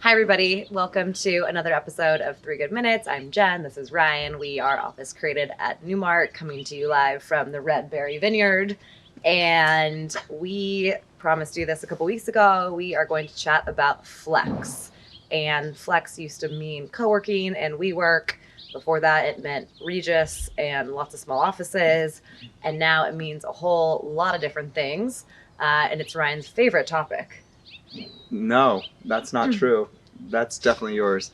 Hi, everybody. Welcome to another episode of 3 Good Minutes. I'm Jen. This is Ryan. We are Office Created at Newmark, coming to you live from the Red Berry Vineyard. And we promised you this a couple weeks ago. We are going to chat about flex. And flex used to mean co-working and WeWork. Before that, it meant Regis and lots of small offices. And now it means a whole lot of different things. And it's Ryan's favorite topic. No, that's not true. That's definitely yours.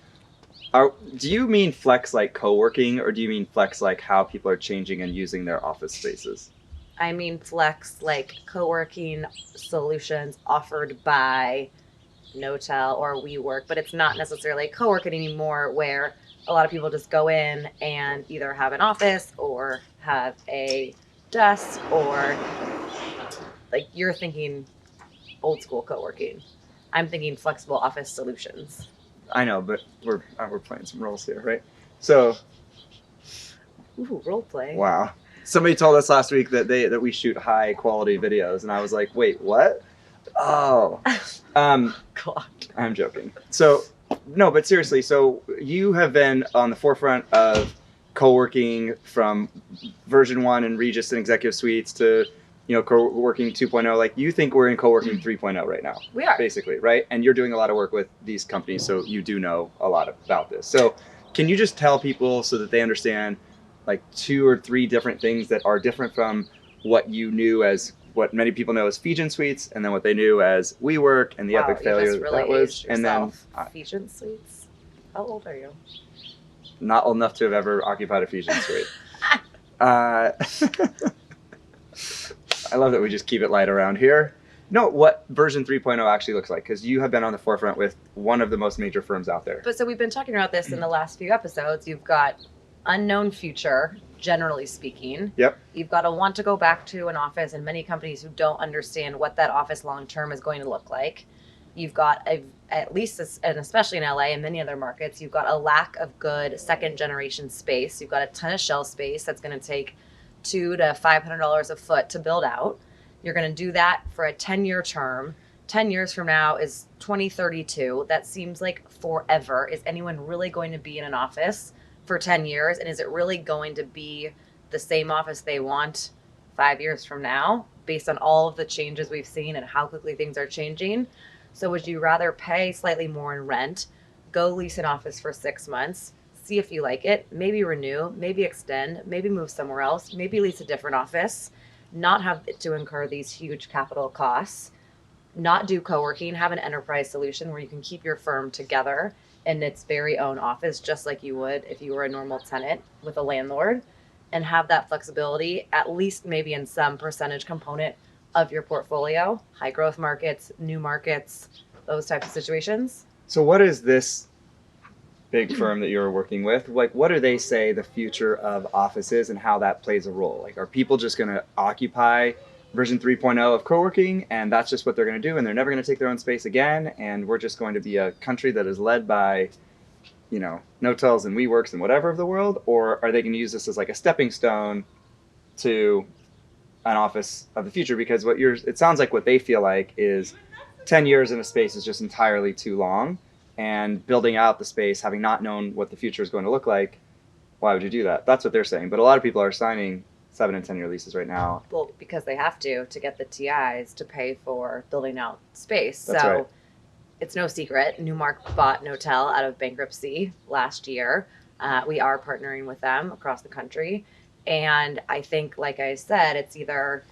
Do you mean flex like co-working, or do you mean flex like how people are changing and using their office spaces? I mean flex like co-working solutions offered by Notel or WeWork, but it's not necessarily co-working anymore where a lot of people just go in and either have an office or have a desk, or like you're thinking old school co-working. I'm thinking flexible office solutions. I know, but we're playing some roles here, right? So, Ooh, role play. wow. Somebody told us last week that we shoot high quality videos, and I was like, wait, what? Oh, God. I'm joking. So, no, but seriously, so you have been on the forefront of co-working from version 1 and Regis and Executive Suites to co-working 2.0. Like, you think we're in co-working 3.0 right now. We are. Basically, right? And you're doing a lot of work with these companies, so you do know a lot about this. So can you just tell people so that they understand like 2 or 3 different things that are different from what you knew as what many people know as Fijian Suites, and then what they knew as WeWork and the epic failure really that was. And then Fijian Suites? How old are you? Not old enough to have ever occupied a Fijian Suite. I love that we just keep it light around here. No, what version 3.0 actually looks like, because you have been on the forefront with one of the most major firms out there. But so we've been talking about this in the last few episodes. You've got unknown future, generally speaking. Yep. You've got to want to go back to an office, and many companies who don't understand what that office long term is going to look like. You've got, at least, and especially in LA and many other markets, you've got a lack of good second generation space. You've got a ton of shell space that's going to take $200 to $500 a foot to build out. You're going to do that for a 10-year term. 10 years from now is 2032. That seems like forever. Is anyone really going to be in an office for 10 years? And is it really going to be the same office they want 5 years from now, based on all of the changes we've seen and how quickly things are changing? So would you rather pay slightly more in rent, go lease an office for 6 months, see if you like it, maybe renew, maybe extend, maybe move somewhere else, maybe lease a different office, not have to incur these huge capital costs, not do co-working, have an enterprise solution where you can keep your firm together in its very own office, just like you would if you were a normal tenant with a landlord, and have that flexibility, at least maybe in some percentage component of your portfolio, high growth markets, new markets, those types of situations. So what is this big firm that you're working with, like, what do they say the future of office is and how that plays a role? Like, are people just going to occupy version 3.0 of co-working, and that's just what they're going to do, and they're never going to take their own space again, and we're just going to be a country that is led by, Notels and WeWorks and whatever of the world? Or are they going to use this as like a stepping stone to an office of the future? Because it sounds like what they feel like is 10 years in a space is just entirely too long, and building out the space, having not known what the future is going to look like, why would you do that? That's what they're saying. But a lot of people are signing 7 and 10 year leases right now. Well, because they have to get the TIs to pay for building out space. That's so right. It's no secret. Newmark bought Notel out of bankruptcy last year. We are partnering with them across the country. And I think, like I said, it's either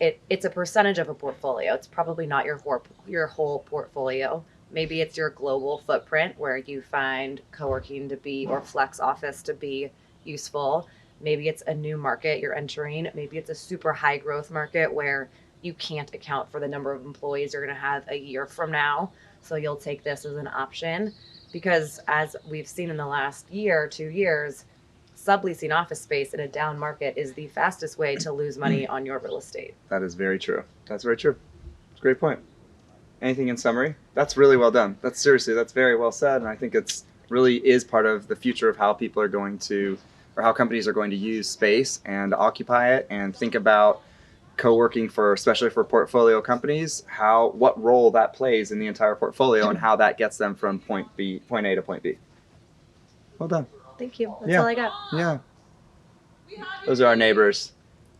it's a percentage of a portfolio. It's probably not your whole portfolio. Maybe it's your global footprint where you find co-working to be, or flex office to be, useful. Maybe it's a new market you're entering. Maybe it's a super high growth market where you can't account for the number of employees you're going to have a year from now. So you'll take this as an option, because as we've seen in the last year, 2 years, subleasing office space in a down market is the fastest way to lose money on your real estate. That is very true. That's very true. It's a great point. Anything in summary? That's really well done. That's very well said. And I think it's really is part of the future of how people are going to, or how companies are going to use space and occupy it, and think about co-working especially for portfolio companies, what role that plays in the entire portfolio and how that gets them from point A to point B. Well done. Thank you. That's Yeah. all I got. Yeah. Those are our neighbors.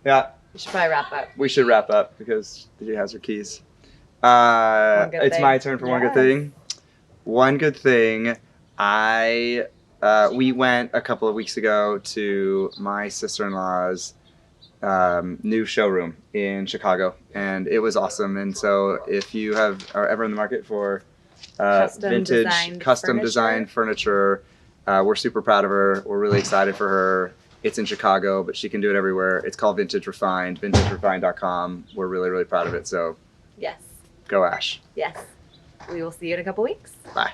Yeah. We should probably wrap up. We should wrap up because DJ has her keys. One good It's thing. my turn for one good thing. One good thing. We went a couple of weeks ago to my sister-in-law's new showroom in Chicago, and it was awesome. And so, if you are ever in the market for vintage, custom designed furniture, we're super proud of her. We're really excited for her. It's in Chicago, but she can do it everywhere. It's called Vintage Refined, vintagerefined.com. We're really, really proud of it. So, yes, go Ash. yes. We will see you in a couple weeks. Bye.